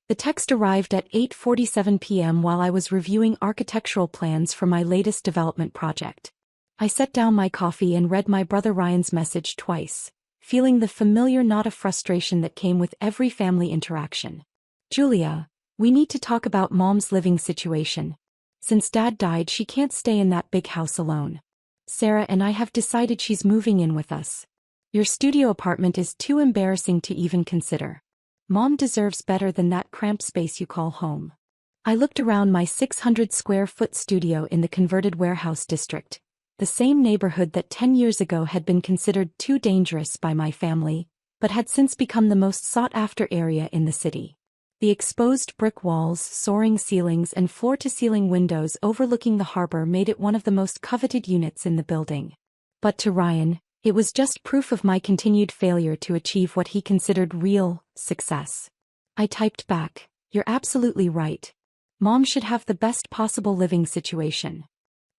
The text arrived at 8:47 p.m. while I was reviewing architectural plans for my latest development project. I set down my coffee and read my brother Ryan's message twice, feeling the familiar knot of frustration that came with every family interaction. Julia, we need to talk about Mom's living situation. Since Dad died, she can't stay in that big house alone. Sarah and I have decided she's moving in with us. Your studio apartment is too embarrassing to even consider. Mom deserves better than that cramped space you call home. I looked around my 600-square-foot studio in the converted warehouse district, the same neighborhood that 10 years ago had been considered too dangerous by my family, but had since become the most sought-after area in the city. The exposed brick walls, soaring ceilings and floor-to-ceiling windows overlooking the harbor made it one of the most coveted units in the building. But to Ryan, it was just proof of my continued failure to achieve what he considered real success. I typed back, "You're absolutely right. Mom should have the best possible living situation."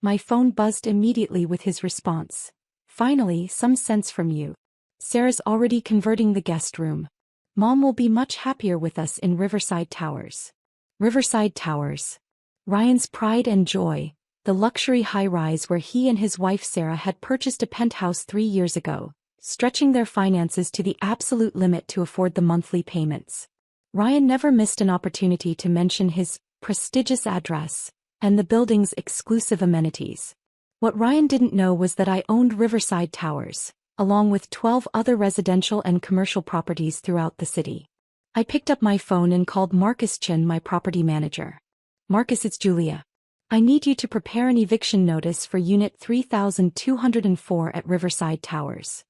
My phone buzzed immediately with his response. "Finally, some sense from you. Sarah's already converting the guest room. Mom will be much happier with us in Riverside Towers." Riverside Towers. Ryan's pride and joy, the luxury high-rise where he and his wife Sarah had purchased a penthouse 3 years ago, stretching their finances to the absolute limit to afford the monthly payments. Ryan never missed an opportunity to mention his prestigious address and the building's exclusive amenities. What Ryan didn't know was that I owned Riverside Towers, along with 12 other residential and commercial properties throughout the city. I picked up my phone and called Marcus Chin, my property manager. "Marcus, it's Julia. I need you to prepare an eviction notice for Unit 3204 at Riverside Towers."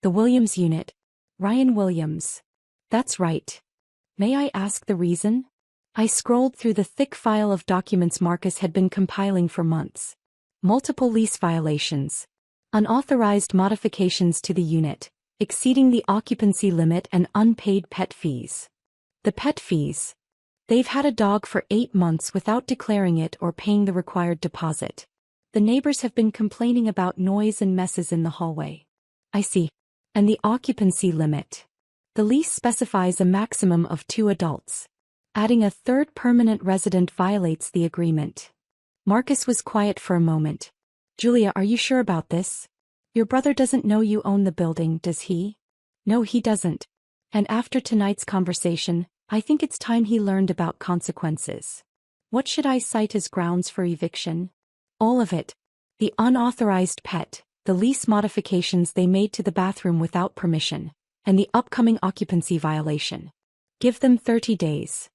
"The Williams unit?" "Ryan Williams." "That's right. May I ask the reason?" I scrolled through the thick file of documents Marcus had been compiling for months. Multiple lease violations. Unauthorized modifications to the unit, exceeding the occupancy limit, and unpaid pet fees. The pet fees. They've had a dog for 8 months without declaring it or paying the required deposit. The neighbors have been complaining about noise and messes in the hallway. I see. And the occupancy limit. The lease specifies a maximum of 2 adults. Adding a third permanent resident violates the agreement. Marcus was quiet for a moment. "Julia, are you sure about this? Your brother doesn't know you own the building, does he?" "No, he doesn't. And after tonight's conversation, I think it's time he learned about consequences." "What should I cite as grounds for eviction?" "All of it. The unauthorized pet, the lease modifications they made to the bathroom without permission, and the upcoming occupancy violation. Give them 30 days.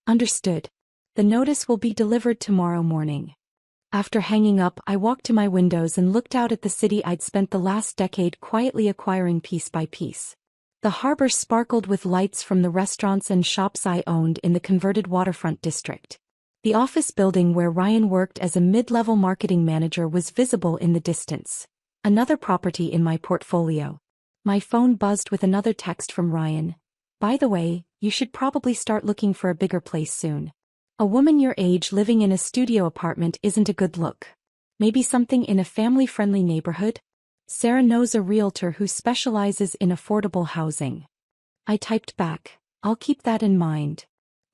"Understood. The notice will be delivered tomorrow morning." After hanging up, I walked to my windows and looked out at the city I'd spent the last decade quietly acquiring piece by piece. The harbor sparkled with lights from the restaurants and shops I owned in the converted waterfront district. The office building where Ryan worked as a mid-level marketing manager was visible in the distance. Another property in my portfolio. My phone buzzed with another text from Ryan. "By the way, you should probably start looking for a bigger place soon. A woman your age living in a studio apartment isn't a good look. Maybe something in a family-friendly neighborhood? Sarah knows a realtor who specializes in affordable housing." I typed back, "I'll keep that in mind."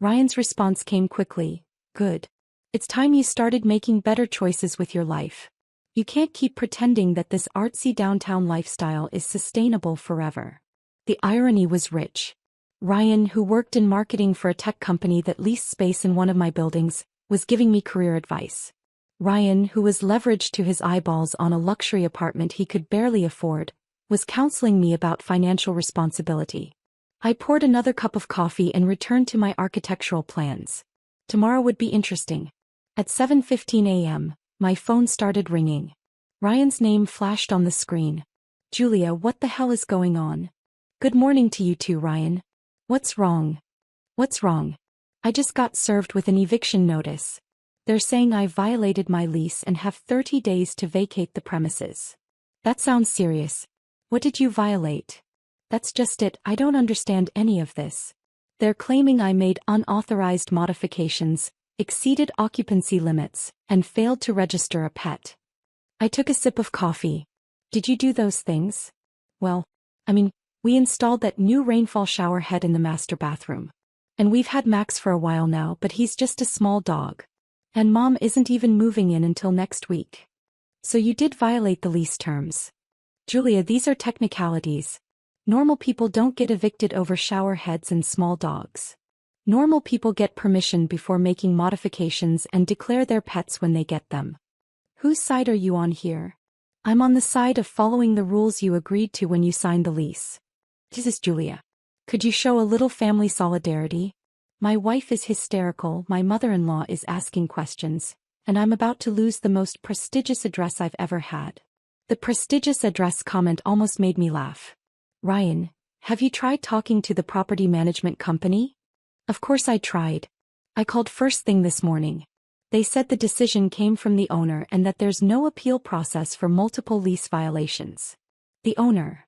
Ryan's response came quickly, "Good. It's time you started making better choices with your life. You can't keep pretending that this artsy downtown lifestyle is sustainable forever." The irony was rich. Ryan, who worked in marketing for a tech company that leased space in one of my buildings, was giving me career advice. Ryan, who was leveraged to his eyeballs on a luxury apartment he could barely afford, was counseling me about financial responsibility. I poured another cup of coffee and returned to my architectural plans. Tomorrow would be interesting. At 7:15 a.m., my phone started ringing. Ryan's name flashed on the screen. "Julia, what the hell is going on?" "Good morning to you too, Ryan. What's wrong?" "What's wrong? I just got served with an eviction notice. They're saying I violated my lease and have 30 days to vacate the premises." "That sounds serious. What did you violate?" "That's just it, I don't understand any of this. They're claiming I made unauthorized modifications, exceeded occupancy limits, and failed to register a pet." I took a sip of coffee. "Did you do those things?" "Well, we installed that new rainfall shower head in the master bathroom. And we've had Max for a while now, but he's just a small dog. And Mom isn't even moving in until next week. So you did violate the lease terms. Julia, these are technicalities. Normal people don't get evicted over shower heads and small dogs. Normal people get permission before making modifications and declare their pets when they get them. Whose side are you on here? I'm on the side of following the rules you agreed to when you signed the lease. Jesus, Julia. Could you show a little family solidarity? My wife is hysterical, my mother-in-law is asking questions, and I'm about to lose the most prestigious address I've ever had. The prestigious address comment almost made me laugh. Ryan, have you tried talking to the property management company? Of course I tried. I called first thing this morning. They said the decision came from the owner and that there's no appeal process for multiple lease violations. The owner?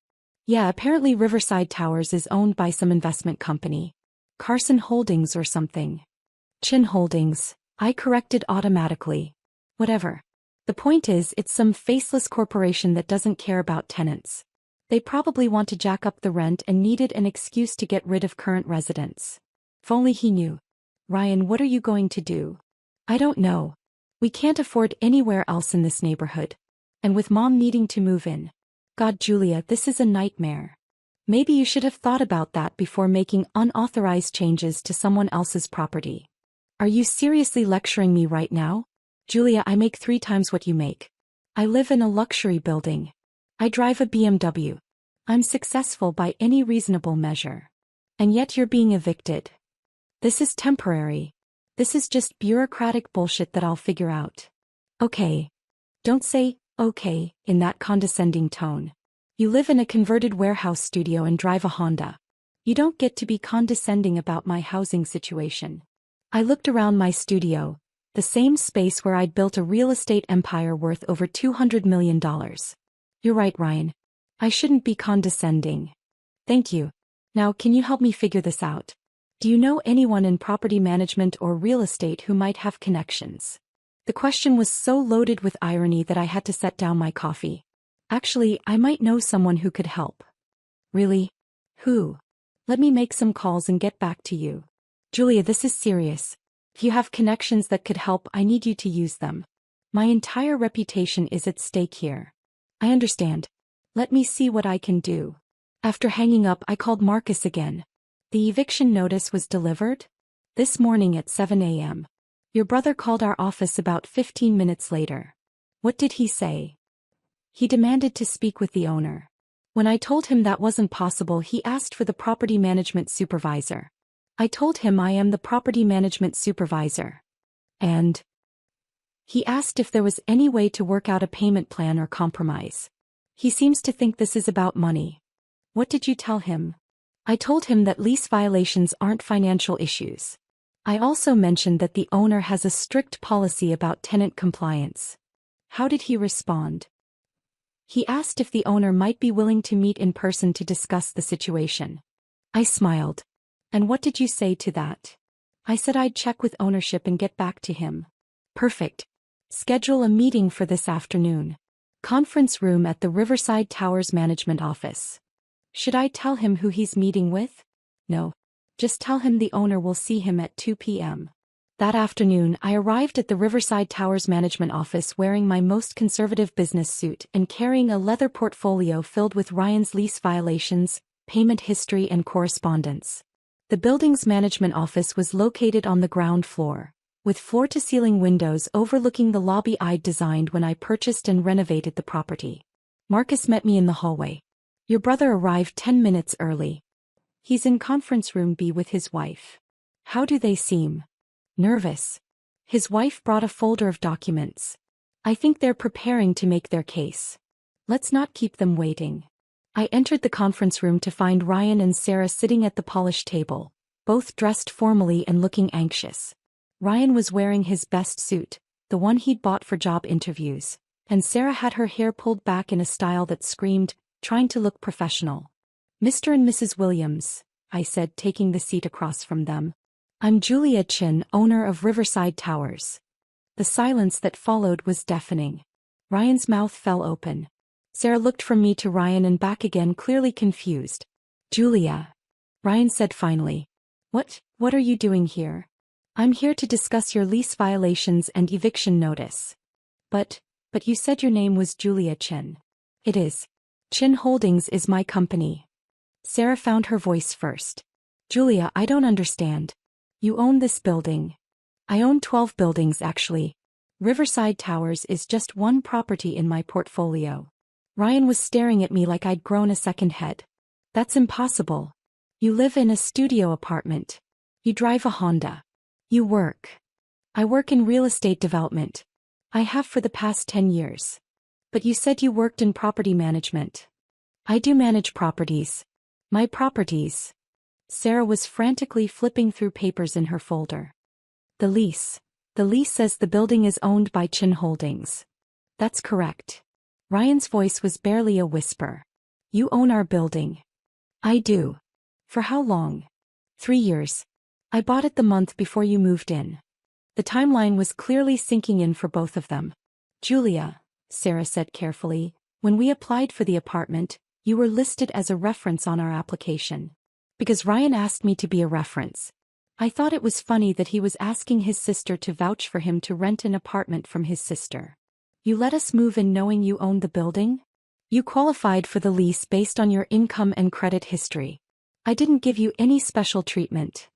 Yeah, apparently Riverside Towers is owned by some investment company. Carson Holdings or something. Chin Holdings, I corrected automatically. Whatever. The point is, it's some faceless corporation that doesn't care about tenants. They probably want to jack up the rent and needed an excuse to get rid of current residents. If only he knew. Ryan, what are you going to do? I don't know. We can't afford anywhere else in this neighborhood. And with Mom needing to move in. God, Julia, this is a nightmare. Maybe you should have thought about that before making unauthorized changes to someone else's property. Are you seriously lecturing me right now? Julia, I make 3 times what you make. I live in a luxury building. I drive a BMW. I'm successful by any reasonable measure. And yet you're being evicted. This is temporary. This is just bureaucratic bullshit that I'll figure out. Okay. Don't say, okay, in that condescending tone. You live in a converted warehouse studio and drive a Honda. You don't get to be condescending about my housing situation. I looked around my studio, the same space where I'd built a real estate empire worth over $200 million. You're right, Ryan. I shouldn't be condescending. Thank you. Now, can you help me figure this out? Do you know anyone in property management or real estate who might have connections? The question was so loaded with irony that I had to set down my coffee. Actually, I might know someone who could help. Really? Who? Let me make some calls and get back to you. Julia, this is serious. If you have connections that could help, I need you to use them. My entire reputation is at stake here. I understand. Let me see what I can do. After hanging up, I called Marcus again. The eviction notice was delivered? This morning at 7 a.m. Your brother called our office about 15 minutes later. What did he say? He demanded to speak with the owner. When I told him that wasn't possible, he asked for the property management supervisor. I told him I am the property management supervisor. And he asked if there was any way to work out a payment plan or compromise. He seems to think this is about money. What did you tell him? I told him that lease violations aren't financial issues. I also mentioned that the owner has a strict policy about tenant compliance. How did he respond? He asked if the owner might be willing to meet in person to discuss the situation. I smiled. And what did you say to that? I said I'd check with ownership and get back to him. Perfect. Schedule a meeting for this afternoon. Conference room at the Riverside Towers Management Office. Should I tell him who he's meeting with? No. Just tell him the owner will see him at 2 p.m. That afternoon, I arrived at the Riverside Towers Management Office wearing my most conservative business suit and carrying a leather portfolio filled with Ryan's lease violations, payment history and correspondence. The building's management office was located on the ground floor, with floor-to-ceiling windows overlooking the lobby I'd designed when I purchased and renovated the property. Marcus met me in the hallway. Your brother arrived 10 minutes early. He's in conference room B with his wife. How do they seem? Nervous. His wife brought a folder of documents. I think they're preparing to make their case. Let's not keep them waiting. I entered the conference room to find Ryan and Sarah sitting at the polished table, both dressed formally and looking anxious. Ryan was wearing his best suit, the one he'd bought for job interviews, and Sarah had her hair pulled back in a style that screamed, trying to look professional. Mr. and Mrs. Williams, I said, taking the seat across from them. I'm Julia Chin, owner of Riverside Towers. The silence that followed was deafening. Ryan's mouth fell open. Sarah looked from me to Ryan and back again, clearly confused. Julia, Ryan said finally. What are you doing here? I'm here to discuss your lease violations and eviction notice. But you said your name was Julia Chin. It is. Chin Holdings is my company. Sarah found her voice first. Julia, I don't understand. You own this building. I own 12 buildings actually. Riverside Towers is just one property in my portfolio. Ryan was staring at me like I'd grown a second head. That's impossible. You live in a studio apartment. You drive a Honda. You work. I work in real estate development. I have for the past 10 years. But you said you worked in property management. I do manage properties. My properties. Sarah was frantically flipping through papers in her folder. The lease. The lease says the building is owned by Chin Holdings. That's correct. Ryan's voice was barely a whisper. You own our building. I do. For how long? 3 years. I bought it the month before you moved in. The timeline was clearly sinking in for both of them. Julia, Sarah said carefully, when we applied for the apartment, you were listed as a reference on our application. Because Ryan asked me to be a reference. I thought it was funny that he was asking his sister to vouch for him to rent an apartment from his sister. You let us move in knowing you owned the building? You qualified for the lease based on your income and credit history. I didn't give you any special treatment.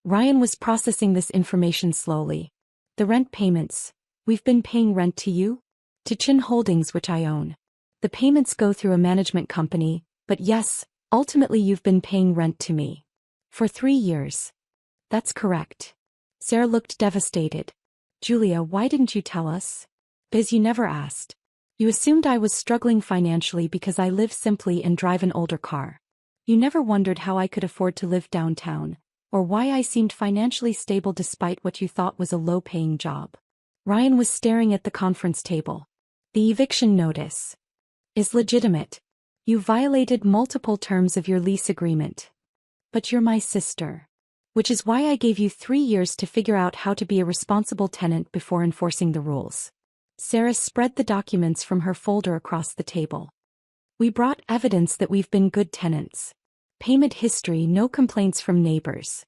Ryan was processing this information slowly. The rent payments. We've been paying rent to you? To Chin Holdings, which I own. The payments go through a management company, but yes, ultimately you've been paying rent to me. For 3 years. That's correct. Sarah looked devastated. Julia, why didn't you tell us? Biz, you never asked. You assumed I was struggling financially because I live simply and drive an older car. You never wondered how I could afford to live downtown, or why I seemed financially stable despite what you thought was a low-paying job. Ryan was staring at the conference table. The eviction notice is legitimate. You violated multiple terms of your lease agreement. But you're my sister. Which is why I gave you 3 years to figure out how to be a responsible tenant before enforcing the rules. Sarah spread the documents from her folder across the table. We brought evidence that we've been good tenants. Payment history, no complaints from neighbors.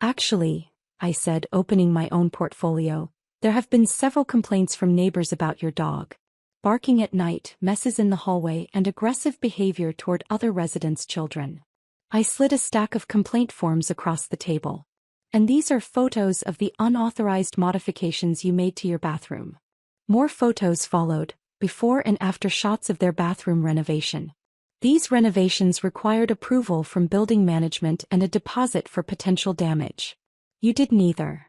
Actually, I said, opening my own portfolio, there have been several complaints from neighbors about your dog. Barking at night, messes in the hallway, and aggressive behavior toward other residents' children. I slid a stack of complaint forms across the table. And these are photos of the unauthorized modifications you made to your bathroom. More photos followed, before and after shots of their bathroom renovation. These renovations required approval from building management and a deposit for potential damage. You did neither.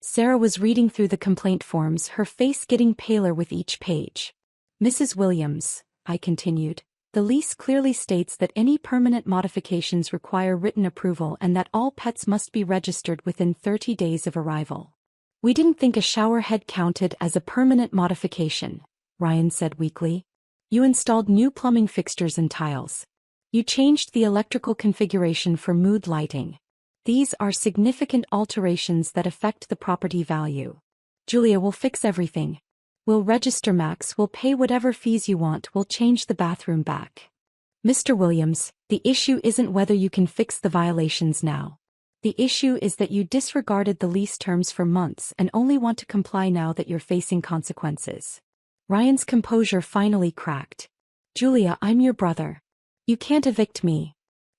Sarah was reading through the complaint forms, her face getting paler with each page. Mrs. Williams, I continued, the lease clearly states that any permanent modifications require written approval and that all pets must be registered within 30 days of arrival. We didn't think a shower head counted as a permanent modification, Ryan said weakly. You installed new plumbing fixtures and tiles. You changed the electrical configuration for mood lighting. These are significant alterations that affect the property value. Julia will fix everything. We'll register Max, we'll pay whatever fees you want, we'll change the bathroom back. Mr. Williams, the issue isn't whether you can fix the violations now. The issue is that you disregarded the lease terms for months and only want to comply now that you're facing consequences. Ryan's composure finally cracked. Julia, I'm your brother. You can't evict me.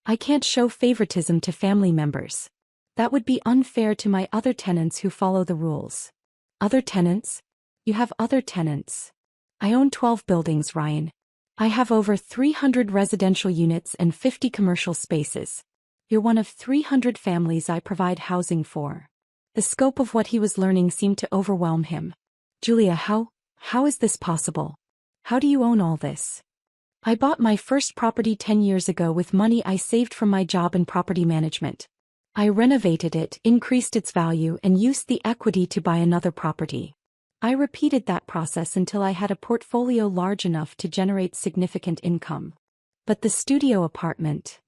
I can't show favoritism to family members. That would be unfair to my other tenants who follow the rules. Other tenants? You have other tenants. I own 12 buildings, Ryan. I have over 300 residential units and 50 commercial spaces. You're one of 300 families I provide housing for. The scope of what he was learning seemed to overwhelm him. Julia, how is this possible? How do you own all this? I bought my first property 10 years ago with money I saved from my job in property management. I renovated it, increased its value, and used the equity to buy another property. I repeated that process until I had a portfolio large enough to generate significant income. But the studio apartment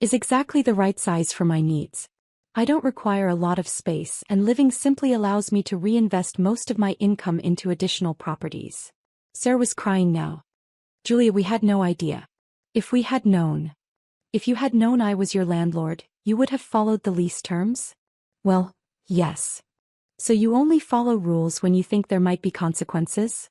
is exactly the right size for my needs. I don't require a lot of space, and living simply allows me to reinvest most of my income into additional properties. Sarah was crying now. Julia, we had no idea. If you had known I was your landlord, You would have followed the lease terms? Well, yes. So you only follow rules when you think there might be consequences?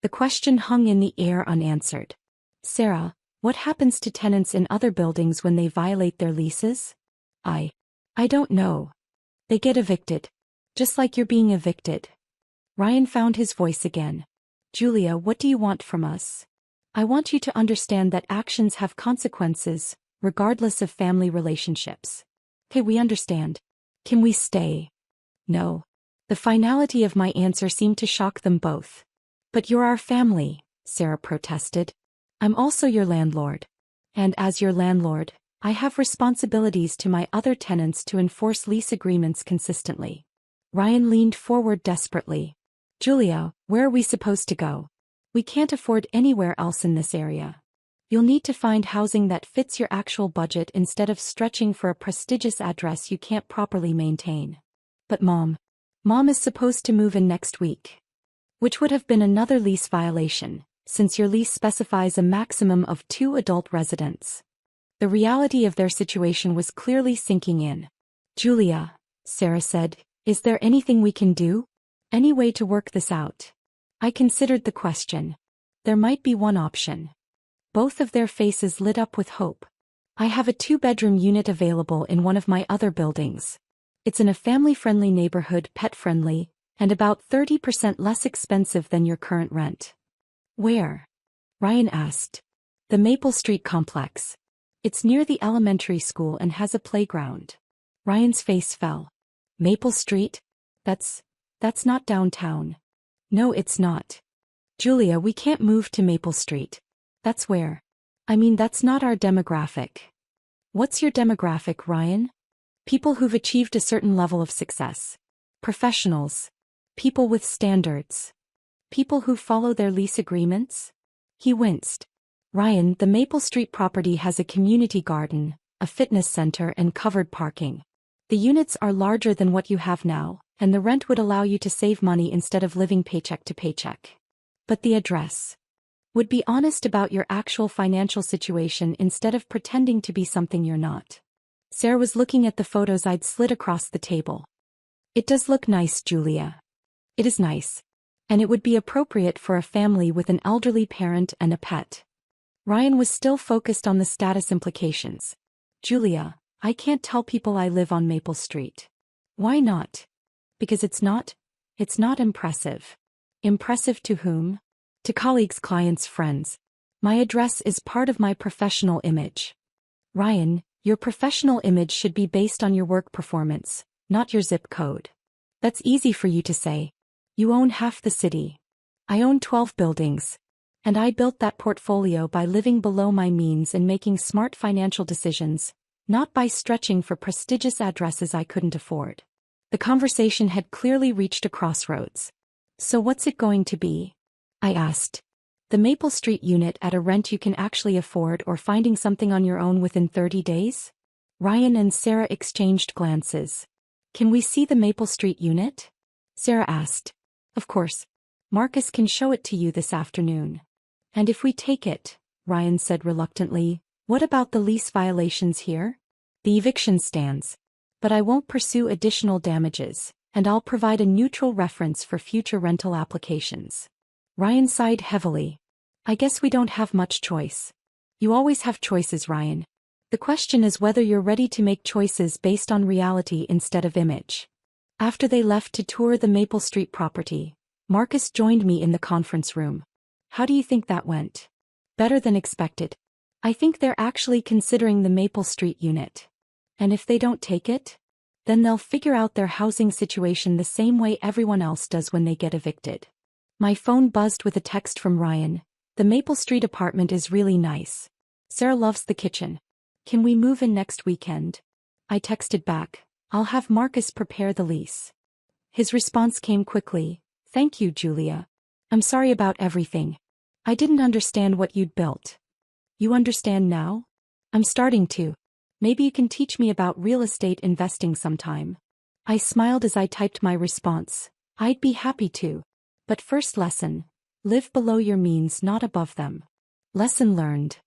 The question hung in the air unanswered. Sarah, what happens to tenants in other buildings when they violate their leases? I don't know. They get evicted. Just like you're being evicted. Ryan found his voice again. Julia, what do you want from us? I want you to understand that actions have consequences, regardless of family relationships. Okay, we understand. Can we stay? No. The finality of my answer seemed to shock them both. But you're our family, Sarah protested. I'm also your landlord. And as your landlord, I have responsibilities to my other tenants to enforce lease agreements consistently. Ryan leaned forward desperately. Julia, where are we supposed to go? We can't afford anywhere else in this area. You'll need to find housing that fits your actual budget instead of stretching for a prestigious address you can't properly maintain. But Mom is supposed to move in next week. Which would have been another lease violation, since your lease specifies a maximum of 2 adult residents. The reality of their situation was clearly sinking in. Julia, Sarah said, is there anything we can do? Any way to work this out? I considered the question. There might be one option. Both of their faces lit up with hope. I have a 2-bedroom unit available in one of my other buildings. It's in a family-friendly neighborhood, pet-friendly, and about 30% less expensive than your current rent. Where? Ryan asked. The Maple Street complex. It's near the elementary school and has a playground. Ryan's face fell. Maple Street? That's not downtown. No, it's not. Julia, we can't move to Maple Street. That's where. That's not our demographic. What's your demographic, Ryan? People who've achieved a certain level of success. Professionals. People with standards. People who follow their lease agreements? He winced. Ryan, the Maple Street property has a community garden, a fitness center and covered parking. The units are larger than what you have now, and the rent would allow you to save money instead of living paycheck to paycheck. But the address. Would be honest about your actual financial situation instead of pretending to be something you're not. Sarah was looking at the photos I'd slid across the table. It does look nice, Julia. It is nice. And it would be appropriate for a family with an elderly parent and a pet. Ryan was still focused on the status implications. Julia, I can't tell people I live on Maple Street. Why not? Because it's not impressive. Impressive to whom? To colleagues, clients, friends. My address is part of my professional image. Ryan, your professional image should be based on your work performance, not your zip code. That's easy for you to say. You own half the city. I own 12 buildings. And I built that portfolio by living below my means and making smart financial decisions, not by stretching for prestigious addresses I couldn't afford. The conversation had clearly reached a crossroads. So what's it going to be? I asked. The Maple Street unit at a rent you can actually afford, or finding something on your own within 30 days? Ryan and Sarah exchanged glances. Can we see the Maple Street unit? Sarah asked. Of course. Marcus can show it to you this afternoon. And if we take it, Ryan said reluctantly, what about the lease violations here? The eviction stands. But I won't pursue additional damages, and I'll provide a neutral reference for future rental applications. Ryan sighed heavily. I guess we don't have much choice. You always have choices, Ryan. The question is whether you're ready to make choices based on reality instead of image. After they left to tour the Maple Street property, Marcus joined me in the conference room. How do you think that went? Better than expected. I think they're actually considering the Maple Street unit. And if they don't take it, then they'll figure out their housing situation the same way everyone else does when they get evicted. My phone buzzed with a text from Ryan. The Maple Street apartment is really nice. Sarah loves the kitchen. Can we move in next weekend? I texted back. I'll have Marcus prepare the lease. His response came quickly. Thank you, Julia. I'm sorry about everything. I didn't understand what you'd built. You understand now? I'm starting to. Maybe you can teach me about real estate investing sometime. I smiled as I typed my response. I'd be happy to. But first lesson. Live below your means, not above them. Lesson learned.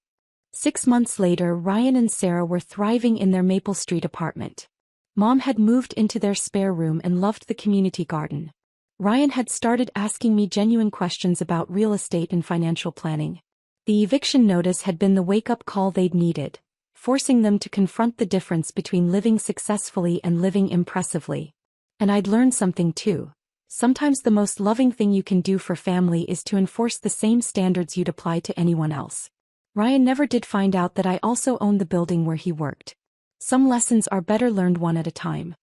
6 months later, Ryan and Sarah were thriving in their Maple Street apartment. Mom had moved into their spare room and loved the community garden. Ryan had started asking me genuine questions about real estate and financial planning. The eviction notice had been the wake-up call they'd needed, forcing them to confront the difference between living successfully and living impressively. And I'd learned something too. Sometimes the most loving thing you can do for family is to enforce the same standards you'd apply to anyone else. Ryan never did find out that I also owned the building where he worked. Some lessons are better learned one at a time.